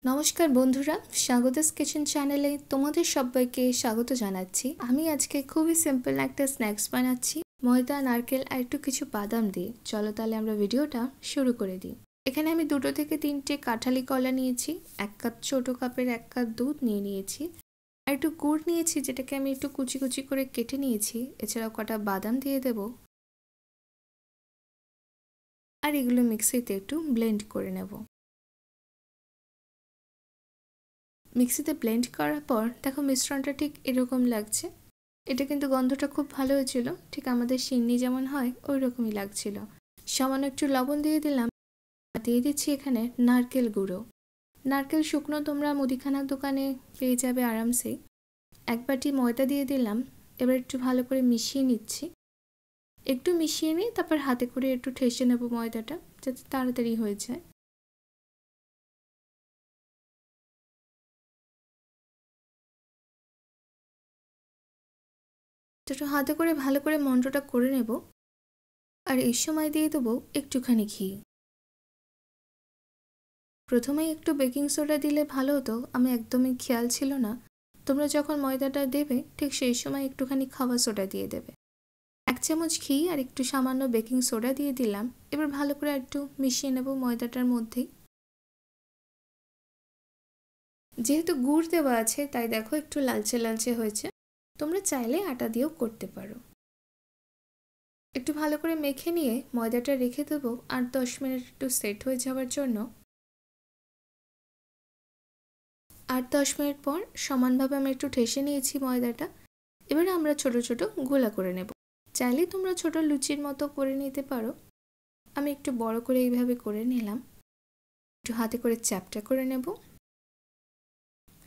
নমস্কার বন্ধুরা, স্বাগতস কিচেন চ্যানেলে তোমাদের সবাইকে স্বাগত জানাচ্ছি। আমি আজকে খুবই সিম্পল একটা স্ন্যাক্স বানাচ্ছি ময়দা, নারকেল আর একটু কিছু বাদাম দিয়ে। চলো তাহলে আমরা ভিডিওটা শুরু করে দিই। এখানে আমি 2 থেকে 3টে কাঁঠালি কলা নিয়েছি, 1 কাপ ছোট কাপের 1 কাপ দুধ নিয়ে নিয়েছি, আর একটু গুড় নিয়েছি যেটাকে আমি একটু কুচি কুচি করে কেটে নিয়েছি। এছাড়াও কটা বাদাম দিয়ে দেব, আর এগুলো মিক্সিতে একটু ব্লেন্ড করে নেব। মিক্সিতে ব্লেন্ড করার পর দেখো মিশ্রণটা ঠিক এরকম লাগছে। এটা কিন্তু গন্ধটা খুব ভালো হয়েছিল, ঠিক আমাদের সিন্নি যেমন হয় ওই রকমই লাগছিল। সামান্য একটু লবণ দিয়ে দিলাম, দিয়ে দিচ্ছি এখানে নারকেল গুঁড়ো। নারকেল শুকনো তোমরা মুদিখানার দোকানে পেয়ে যাবে আরামসেই। 1 বাটি ময়দা দিয়ে দিলাম। এবার একটু ভালো করে মিশিয়ে নিচ্ছি। একটু মিশিয়ে নিয়ে তারপর হাতে করে একটু ঠেসে নেব ময়দাটা, যাতে তাড়াতাড়ি হয়ে যায়। একটু হাতে করে ভালো করে মন্ডটা করে নেব। আর এই সময় দিয়ে দেবো একটুখানি ঘি। প্রথমেই একটু বেকিং সোডা দিলে ভালো হতো, আমি একদমই খেয়াল ছিল না। তোমরা যখন ময়দাটা দেবে ঠিক সেই সময় একটুখানি খাওয়া সোডা দিয়ে দেবে। 1 চামচ ঘি আর একটু সামান্য বেকিং সোডা দিয়ে দিলাম। এবার ভালো করে একটু মিশিয়ে নেব ময়দাটার মধ্যেই। যেহেতু গুড় দেওয়া আছে তাই দেখো একটু লালচে লালচে হয়েছে। তোমরা চাইলে আটা দিয়েও করতে পারো। একটু ভালো করে মেখে নিয়ে ময়দাটা রেখে দেবো 8-10 মিনিট একটু সেট হয়ে যাওয়ার জন্য। 8-10 মিনিট পর সমানভাবে আমি একটু ঠেসে নিয়েছি ময়দাটা। এবার আমরা ছোট ছোট গোলা করে নেব। চাইলে তোমরা ছোট লুচির মতো করে নিতে পারো। আমি একটু বড় করে এইভাবে করে নিলাম। একটু হাতে করে চ্যাপটা করে নেব।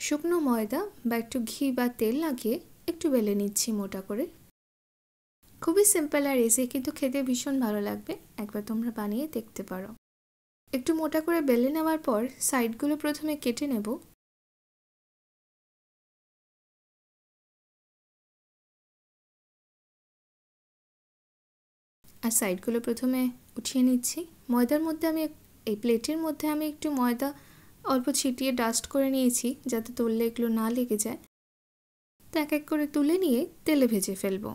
শুকনো ময়দা বা একটু ঘি বা তেল লাগিয়ে একটু বেলে নিচ্ছি মোটা করে। খুবই সিম্পল আর ইজি, কিন্তু খেতে ভীষণ ভালো লাগবে। একবার তোমরা বানিয়ে দেখতে পারো। একটু মোটা করে বেলে নেওয়ার পর সাইডগুলো প্রথমে কেটে নেব। আর সাইডগুলো প্রথমে উঠিয়ে নিচ্ছি। ময়দার মধ্যে আমি এই প্লেটের মধ্যে আমি একটু ময়দা অল্প ছিটিয়ে ডাস্ট করে নিয়েছি, যাতে তুললে এগুলো না লেগে যায়। তো এক এক করে তুলে নিয়ে তেলে ভেজে ফেলবো।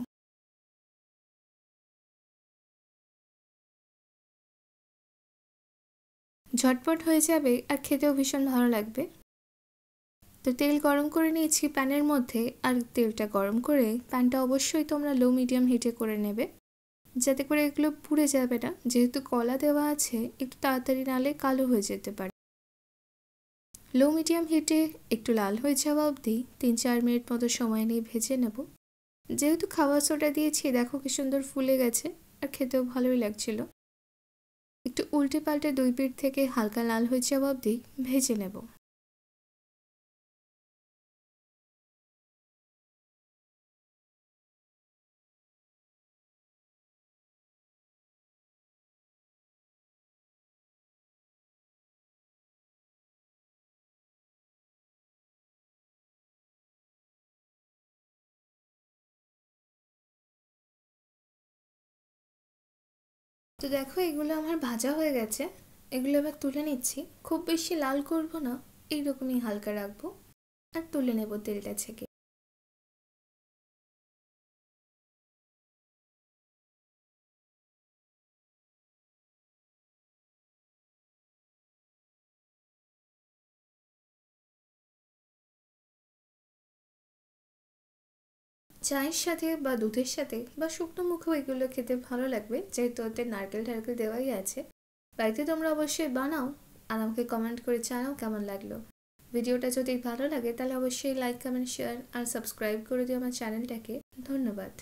ঝটপট হয়ে যাবে আর খেতেও ভীষণ ভালো লাগবে। তো তেল গরম করে নিয়েছি প্যানের মধ্যে, আর তেলটা গরম করে প্যানটা অবশ্যই তোমরা লো মিডিয়াম হিটে করে নেবে, যাতে করে এগুলো পুড়ে যাবে না। যেহেতু কলা দেওয়া আছে একটু তাড়াতাড়ি নালে কালো হয়ে যেতে পারে। লো মিডিয়াম হিটে একটু লাল হয়ে যাওয়া অবধি 3-4 মিনিট মতো সময় নিয়ে ভেজে নেব। যেহেতু খাবার সোডা দিয়েছি দেখো কি সুন্দর ফুলে গেছে, আর খেতেও ভালোই লাগছিল। একটু উল্টে পাল্টে 2 পিঠ থেকে হালকা লাল হয়ে যাওয়া অবধি ভেজে নেব। তো দেখো এগুলো আমার ভাজা হয়ে গেছে। এগুলো এবার তুলে নিচ্ছি। খুব বেশি লাল করব না, এইরকমই হালকা রাখবো। আর তুলে নেব তেলটা থেকে। চায়ের সাথে বা দুধের সাথে বা শুকনো মুখেও এগুলো খেতে ভালো লাগবে, যেহেতু ওতে নারকেল টারকেল দেওয়াই আছে। বাড়িতে তোমরা অবশ্যই বানাও আর আমাকে কমেন্ট করে জানাও কেমন লাগলো। ভিডিওটা যদি ভালো লাগে তাহলে অবশ্যই লাইক, কমেন্ট, শেয়ার আর সাবস্ক্রাইব করে দিও আমার চ্যানেলটাকে। ধন্যবাদ।